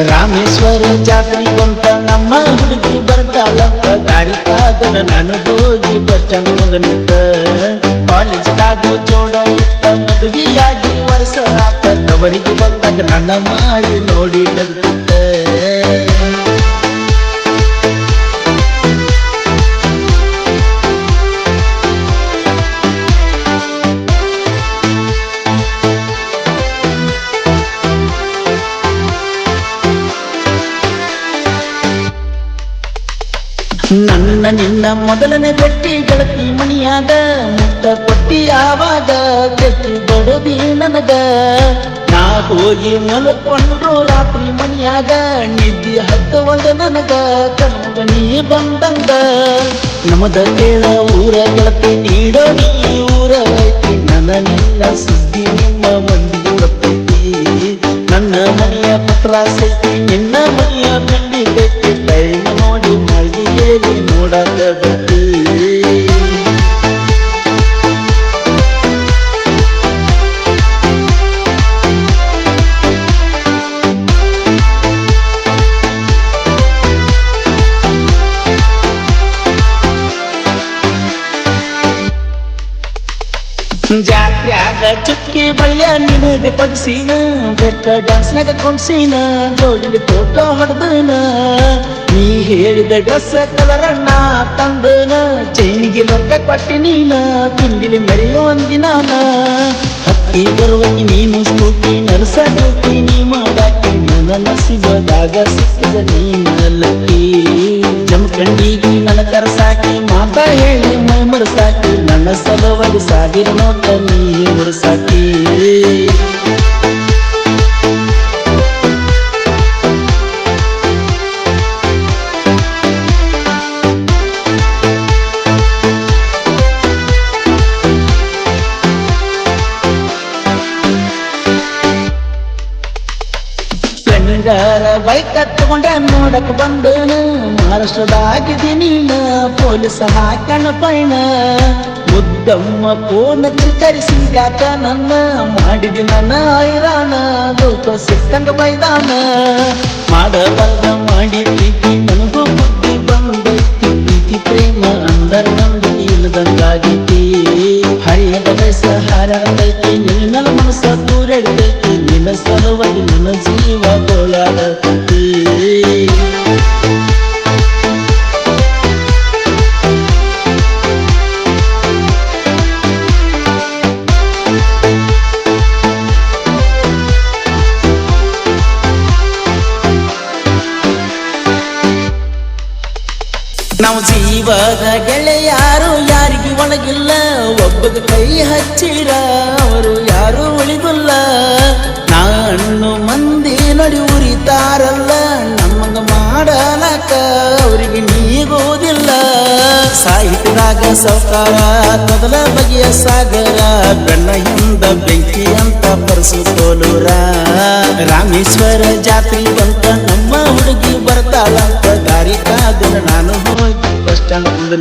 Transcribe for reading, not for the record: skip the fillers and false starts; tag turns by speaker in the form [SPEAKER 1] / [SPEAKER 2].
[SPEAKER 1] ರಾಮೇಶ್ವರ ಜಾತ್ರೆ ಬಂತ ನಮ್ಮ ಹುಡುಗಿ ಬರ್ತಾಳಂತ ದಾರಿ ಕಾದನ ನಾನು ಹೋಗಿ ಬಸ್ ಸ್ಟ್ಯಾಂಡ್ ಮುಂದೆ ನಿಂತ ಕಾಲೇಜ್ದಾಗ ಜೋಡ ಇತ್ತ ಮದುವೆಯಾಗಿ ವರ್ಷ ಆತ ತವರಿಗೆ ಬಂದಾಗ ನನ್ನ ಮಾಡಿ ನೋಡಿ ನಗುತ್ತ ನನ್ನ ನಿನ್ನ ಮೊದಲನೇ ಭೇಟಿ ಗೆಳತಿ ಮಣಿಯಾಗ ಮುತ್ತ ಕೊಟ್ಟಿ ಆವಾಗ ಗಟ್ಟಿ ಬಡದಿ ನನಗ ನಾ ಹೋಗಿ ಮಲ್ಕೊಂಡ್ರು ರಾತ್ರಿ ಮಣಿಯಾಗ ನಿದ್ದಿ ಹತ್ತವಲ್ದ ನನಗ ಕಣ್ಣ ನೀ ಬಂದಂಗ ನಮದ ಕೇಳ ಊರ ಗೆಳತಿ ನೀಡೋ ನೀ ಊರ ಐತಿ ನನ್ನ ನಿನ್ನ ಸುದ್ದಿ ನಿಮ್ಮ ಮಂದಿ ಗೊತ್ತೈತಿ ನನ್ನ ಮನೆಯ ಪತ್ರ ಸೈತಿ ನಿನ್ನ ಮನೆಯ ಬೆಳ್ಳಿ ಬೇಕಿ ಟೈಮ್ ನೋಡಿ ಮಳಿಗೆಯಲ್ಲಿ ನೋಡಕ ಗತಿ ಜಾತ್ರ್ಯಾಗ ಚುಕ್ಕಿ ಬಳಿಯ ನಿನಗೆ ಪಡಿಸಿನ ಬೆಟ್ಟ ಡ್ಯಾನ್ಸ್ನಾಗ ಕೊಂಡ್ಸಿನ ಜೋಡಿಲಿ ಫೋಟೋ ಹೊಡೆದನ ನೀ ಹೇಳಿದ ಡ್ರೆಸ್ ಕಲರಣ್ಣ ತಂದನ ಚೈನಿಗೆ ರೊಕ್ಕ ಕೊಟ್ಟಿ ನೀನ ತಿಂಡಿಲಿ ಮರೆಯೋ ಅಂದಿನಾನ ಹಕ್ಕಿ ಬರುವಾಗಿ ನೀನು ಸ್ಕೂಟಿ ನರಸ ಡ್ಯೂಟಿ ನೀ ಮಾಡಾಕಿ ನನ್ನ ಸಿಗೋದಾಗ ಸಿಕ್ಕಿದ ನೀನ ಲಕ್ಕಿ ಜಮಖಂಡಿಗೆ ನನ್ನ ಕರಸಾಕಿ ಮಾತಾ ಹೇಳಿ ಮೈ ಮರಸಾಕಿ ನನ್ನ ಸಲುವಾಗಿ ಸಾವಿರ ನೋಟ ನೀ ಉರಸಾಕಿ ಬೈಕ್ ತಗೊಂಡ ನೋಡಕ್ ಬಂದನ ಮಹಾರಾಷ್ಟ್ರದಾಗಿದ್ದೀನಿ ಪೊಲೀಸ್ ಹಾಕಣ ಪೈಣ ಮುದ್ದಮ್ಮ ಫೋನ್ ಕರಿಸಿದ್ಯಾಕ ನನ್ನ ಮಾಡಿದಿ ನನ್ನ ಐರಾಣ ಲೋಕ ಸಿಕ್ಕಂಗ ಬೈದಾನ ಮಾಡಬಾರ್ದ ಮಾಡಿ ಪ್ರೀತಿ ನನಗೂ ಬುದ್ಧಿ ಬಂದೈತಿ ಪ್ರೀತಿ ಪ್ರೇಮ ಅಂದರ ನಂಬಿಕೆ ಇಲ್ಲದಂಗಾಗೈತಿ ಹರಿಯದ ವಯಸ್ಸ ಹಾರಾಡತೈತಿ ನಿನ್ನ ಮನಸ್ಸ ದೂರಡತೈತಿ ನಿನ್ನ ಸಲುವಾಗಿ ನನ್ನ ಜೀವ ಗೋಳಾಡತೈತಿ ನಾವು ಜೀವದ ಗೆಳೆಯಾರು ಯಾರಿಗೆ ಒಳಗಿಲ್ಲ ಒಬ್ಬಗ ಕೈ ಹಚ್ಚಿರ ಅವರು ಯಾರು ಉಳಿದಿಲ್ಲ ನಾನು ಮಂದಿ ನೋಡಿ ಉರಿತಾರಲ್ಲ ನಮಗ ಮಾಡಲಕ ಅವರಿಗೆ ನೀಗೋದಿಲ್ಲ ಸಾಹಿತ್ಯದಾಗ ಸೌಕಾರ ಮೊದಲ ಬಗೆಯ ಸಾಗರ ಬೆಣ್ಣ ಹಿಂದ ಬೆಂಕಿ ಅಂತ ಪರಸು ಕೋಲೂರ ರಾಮೇಶ್ವರ ಜಾತ್ರೆ ಬಂತ ನಮ್ಮ ಹುಡುಗಿ ಬರ್ತಾಳಂತ ದಾರಿ ಕಾದನ ನಾನು ಹೋಗಿ ಬಸ್ ಸ್ಟ್ಯಾಂಡ್ ಮುಂದೆ